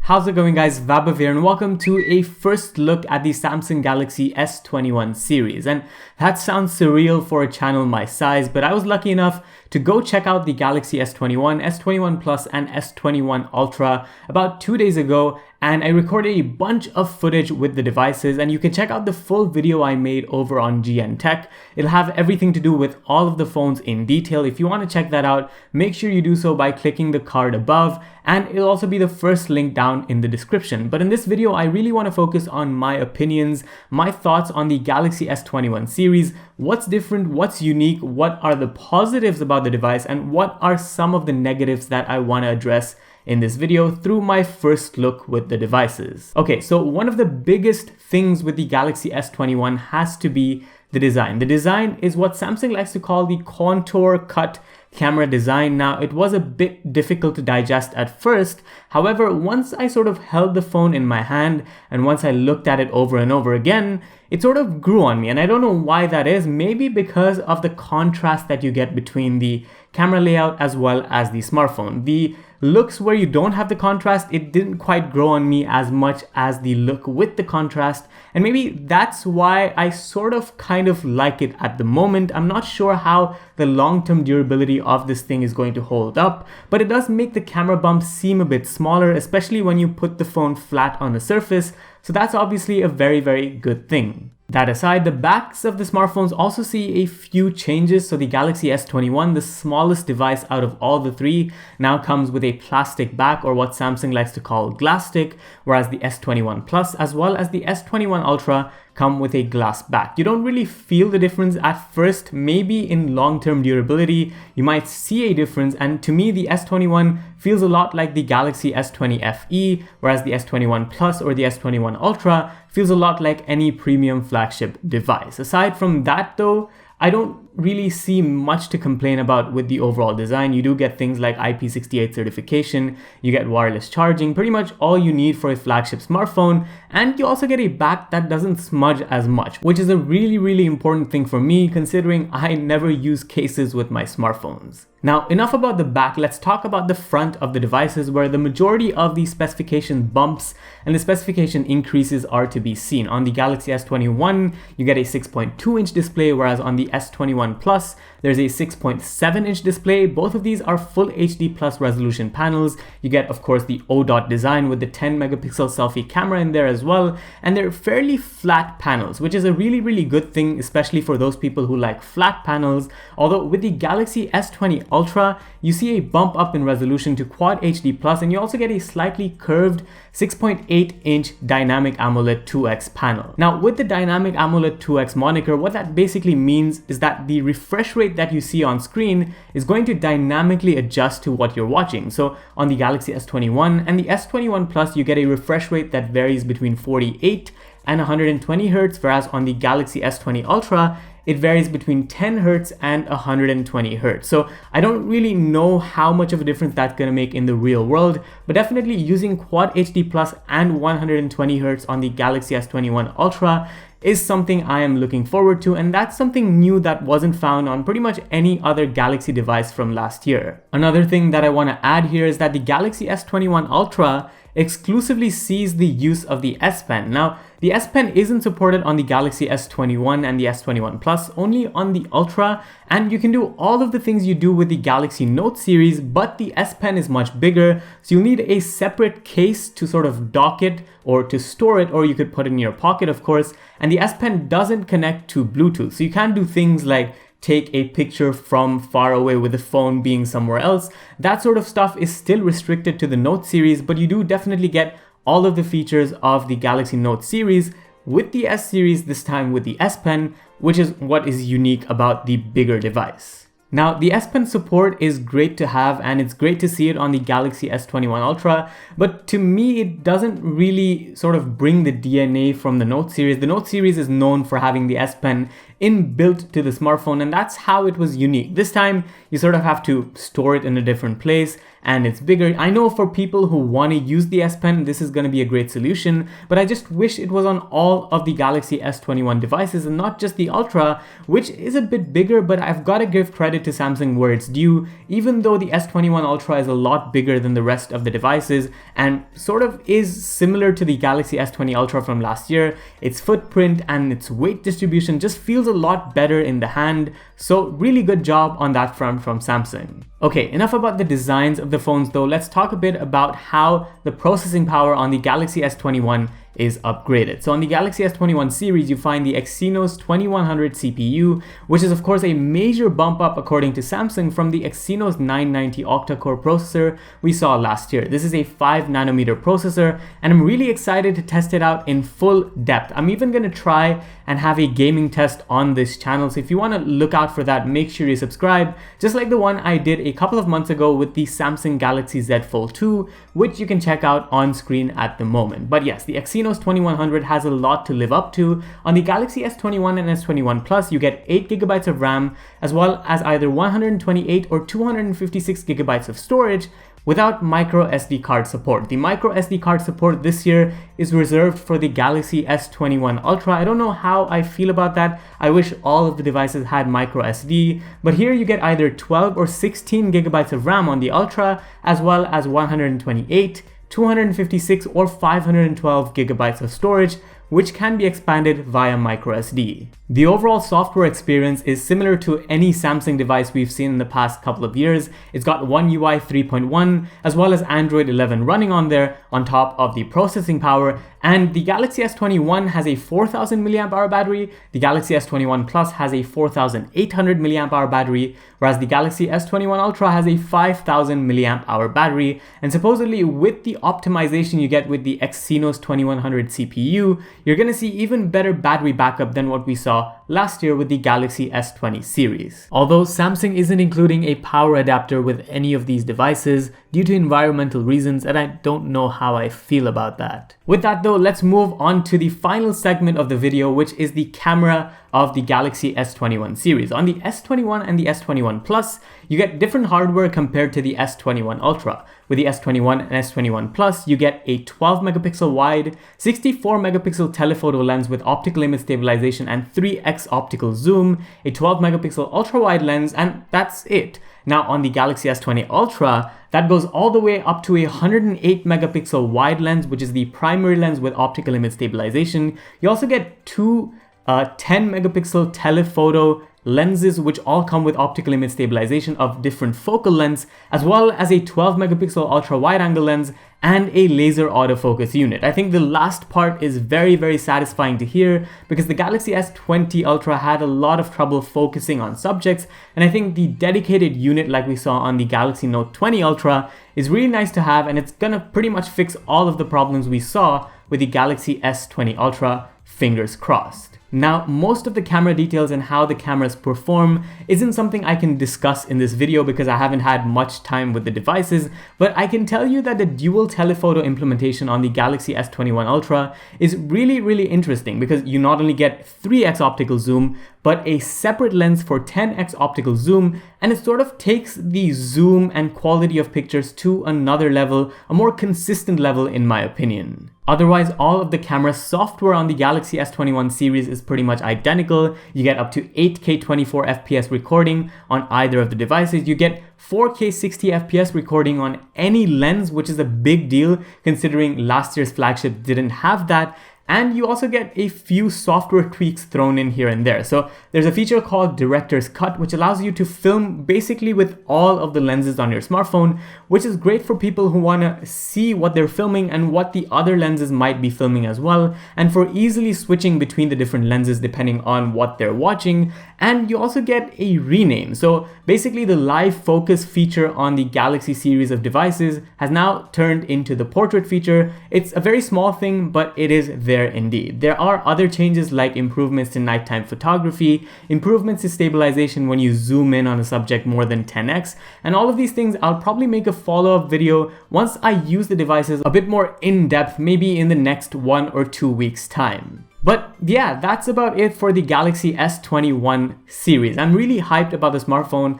How's it going, guys? Vaibhav here and welcome to a first look at the Samsung Galaxy S21 series. And that sounds surreal for a channel my size, but I was lucky enough to go check out the Galaxy S21, S21 Plus and S21 Ultra about 2 days ago, and I recorded a bunch of footage with the devices, and you can check out the full video I made over on GNTECH. It'll have everything to do with all of the phones in detail. If you want to check that out, make sure you do so by clicking the card above, and it'll also be the first link down in the description. But in this video, I really want to focus on my opinions, my thoughts on the Galaxy S21 series, what's different, what's unique, what are the positives about the device, and what are some of the negatives that I want to address in this video through my first look with the devices. Okay, so one of the biggest things with the Galaxy S21 has to be the design. The design is what Samsung likes to call the contour cut camera design. Now, it was a bit difficult to digest at first. However, once I sort of held the phone in my hand and once I looked at it over and over again, it sort of grew on me. And I don't know why that is. Maybe because of the contrast that you get between the camera layout as well as the smartphone. The looks where you don't have the contrast, it didn't quite grow on me as much as the look with the contrast. And maybe that's why I sort of kind of like it at the moment. I'm not sure how the long-term durability of this thing is going to hold up, but it does make the camera bump seem a bit smaller, especially when you put the phone flat on a surface. So that's obviously a very, very good thing. That aside, the backs of the smartphones also see a few changes. So the Galaxy S21, the smallest device out of all the three, now comes with a plastic back, or what Samsung likes to call glastick, whereas the S21 Plus as well as the S21 Ultra come with a glass back. You don't really feel the difference at first. Maybe in long-term durability, you might see a difference. And to me, the S21 feels a lot like the Galaxy S20 FE, whereas the S21 Plus or the S21 Ultra feels a lot like any premium flagship device. Aside from that though, I don't really see much to complain about with the overall design. You do get things like IP68 certification, you get wireless charging, pretty much all you need for a flagship smartphone, and you also get a back that doesn't smudge as much, which is a really, really important thing for me considering I never use cases with my smartphones. Now, enough about the back, let's talk about the front of the devices where the majority of the specification bumps and the specification increases are to be seen. On the Galaxy S21, you get a 6.2-inch display, whereas on the S21 Plus, there's a 6.7-inch display. Both of these are full HD plus resolution panels. You get, of course, the O-dot design with the 10-megapixel selfie camera in there as well, and they're fairly flat panels, which is a really, really good thing, especially for those people who like flat panels. Although with the Galaxy S20 Ultra, you see a bump up in resolution to Quad HD Plus, and you also get a slightly curved 6.8-inch Dynamic AMOLED 2X panel. Now, with the Dynamic AMOLED 2X moniker, what that basically means is that the refresh rate that you see on screen is going to dynamically adjust to what you're watching. So on the Galaxy S21 and the S21 Plus, you get a refresh rate that varies between 48 and 120 Hz, whereas on the Galaxy S20 Ultra, it varies between 10 Hz and 120 Hz. So I don't really know how much of a difference that's going to make in the real world, but definitely using Quad HD Plus and 120 Hz on the Galaxy S21 Ultra is something I am looking forward to, and that's something new that wasn't found on pretty much any other Galaxy device from last year. Another thing that I want to add here is that the Galaxy S21 Ultra exclusively sees the use of the S Pen. Now, the S Pen isn't supported on the Galaxy S21 and the S21 Plus, only on the Ultra, and you can do all of the things you do with the Galaxy Note series, but the S Pen is much bigger, so you'll need a separate case to sort of dock it or to store it, or you could put it in your pocket, of course, and the S Pen doesn't connect to Bluetooth, so you can't do things like take a picture from far away with the phone being somewhere else. That sort of stuff is still restricted to the Note series, but you do definitely get all of the features of the Galaxy Note series with the S series, this time with the S Pen, which is what is unique about the bigger device. Now, the S Pen support is great to have, and it's great to see it on the Galaxy S21 Ultra, but to me, it doesn't really sort of bring the DNA from the Note series. The Note series is known for having the S Pen inbuilt to the smartphone, and that's how it was unique. This time, you sort of have to store it in a different place, and it's bigger. I know for people who want to use the S Pen, this is going to be a great solution, but I just wish it was on all of the Galaxy S21 devices and not just the Ultra, which is a bit bigger, but I've got to give credit to Samsung where it's due. Even though the S21 Ultra is a lot bigger than the rest of the devices and sort of is similar to the Galaxy S20 Ultra from last year, its footprint and its weight distribution just feels a lot better in the hand. So really good job on that front from Samsung. Okay, enough about the designs of the phones though. Let's talk a bit about how the processing power on the Galaxy S21 is upgraded. So on the Galaxy S21 series, you find the Exynos 2100 CPU, which is of course a major bump up according to Samsung from the Exynos 990 octa-core processor we saw last year. This is a 5nm processor, and I'm really excited to test it out in full depth. I'm even going to try and have a gaming test on this channel, so if you want to look out for that, make sure you subscribe, just like the one I did a couple of months ago with the Samsung Galaxy Z Fold 2, which you can check out on screen at the moment. But yes, the Exynos 2100 has a lot to live up to. On the Galaxy S21 and S21 Plus, you get 8GB of RAM, as well as either 128 or 256GB of storage, without micro SD card support. The micro SD card support this year is reserved for the Galaxy S21 Ultra. I don't know how I feel about that. I wish all of the devices had micro SD, but here you get either 12 or 16GB of RAM on the Ultra, as well as 128, 256 or 512GB of storage, which can be expanded via microSD. The overall software experience is similar to any Samsung device we've seen in the past couple of years. It's got One UI 3.1 as well as Android 11 running on there on top of the processing power, and the Galaxy S21 has a 4000 mAh battery, the Galaxy S21 Plus has a 4800 mAh battery, whereas the Galaxy S21 Ultra has a 5000 mAh battery, and supposedly with the optimization you get with the Exynos 2100 CPU, you're gonna see even better battery backup than what we saw last year with the Galaxy S20 series. Although Samsung isn't including a power adapter with any of these devices due to environmental reasons, and I don't know how I feel about that. With that though, let's move on to the final segment of the video, which is the camera of the Galaxy S21 series. On the S21 and the S21 Plus, you get different hardware compared to the S21 Ultra. With the S21 and S21 Plus, you get a 12 megapixel wide, 64 megapixel telephoto lens with optical image stabilization and 3x optical zoom, a 12 megapixel ultra wide lens, and that's it. Now on the Galaxy S20 Ultra, that goes all the way up to a 108 megapixel wide lens, which is the primary lens with optical image stabilization. You also get two 10 megapixel telephoto lenses, which all come with optical image stabilization of different focal lengths, as well as a 12 megapixel ultra wide angle lens and a laser autofocus unit. I think the last part is very satisfying to hear, because the Galaxy S20 Ultra had a lot of trouble focusing on subjects, and I think the dedicated unit like we saw on the Galaxy Note 20 Ultra is really nice to have, and it's gonna pretty much fix all of the problems we saw with the Galaxy S20 Ultra, fingers crossed. Now, most of the camera details and how the cameras perform isn't something I can discuss in this video because I haven't had much time with the devices, but I can tell you that the dual telephoto implementation on the Galaxy S21 Ultra is really interesting, because you not only get 3x optical zoom, but a separate lens for 10x optical zoom, and it sort of takes the zoom and quality of pictures to another level, a more consistent level in my opinion. Otherwise, all of the camera software on the Galaxy S21 series is pretty much identical. You get up to 8K 24 FPS recording on either of the devices. You get 4K 60 FPS recording on any lens, which is a big deal considering last year's flagship didn't have that. And you also get a few software tweaks thrown in here and there. So there's a feature called Director's Cut, which allows you to film basically with all of the lenses on your smartphone, which is great for people who want to see what they're filming and what the other lenses might be filming as well, and for easily switching between the different lenses depending on what they're watching. And you also get a rename. So basically the live focus feature on the Galaxy series of devices has now turned into the portrait feature. It's a very small thing, but it is there indeed. There are other changes like improvements to nighttime photography, improvements to stabilization when you zoom in on a subject more than 10x, and all of these things I'll probably make a follow-up video once I use the devices a bit more in depth, maybe in the next 1 or 2 weeks time. But yeah, that's about it for the Galaxy S21 series. I'm really hyped about the smartphone.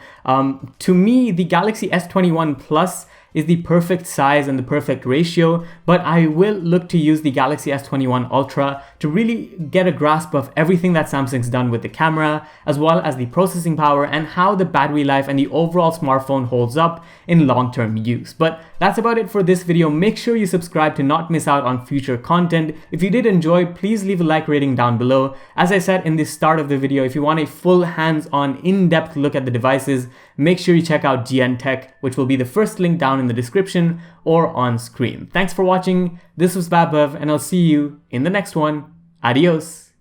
To me, the Galaxy S21 Plus is the perfect size and the perfect ratio, but I will look to use the Galaxy S21 Ultra to really get a grasp of everything that Samsung's done with the camera, as well as the processing power and how the battery life and the overall smartphone holds up in long-term use. But that's about it for this video. Make sure you subscribe to not miss out on future content. If you did enjoy, please leave a like rating down below. As I said in the start of the video, if you want a full hands-on in-depth look at the devices, make sure you check out GNTECH, which will be the first link down in the description or on screen. Thanks for watching. This was Vaibhav, and I'll see you in the next one. Adios.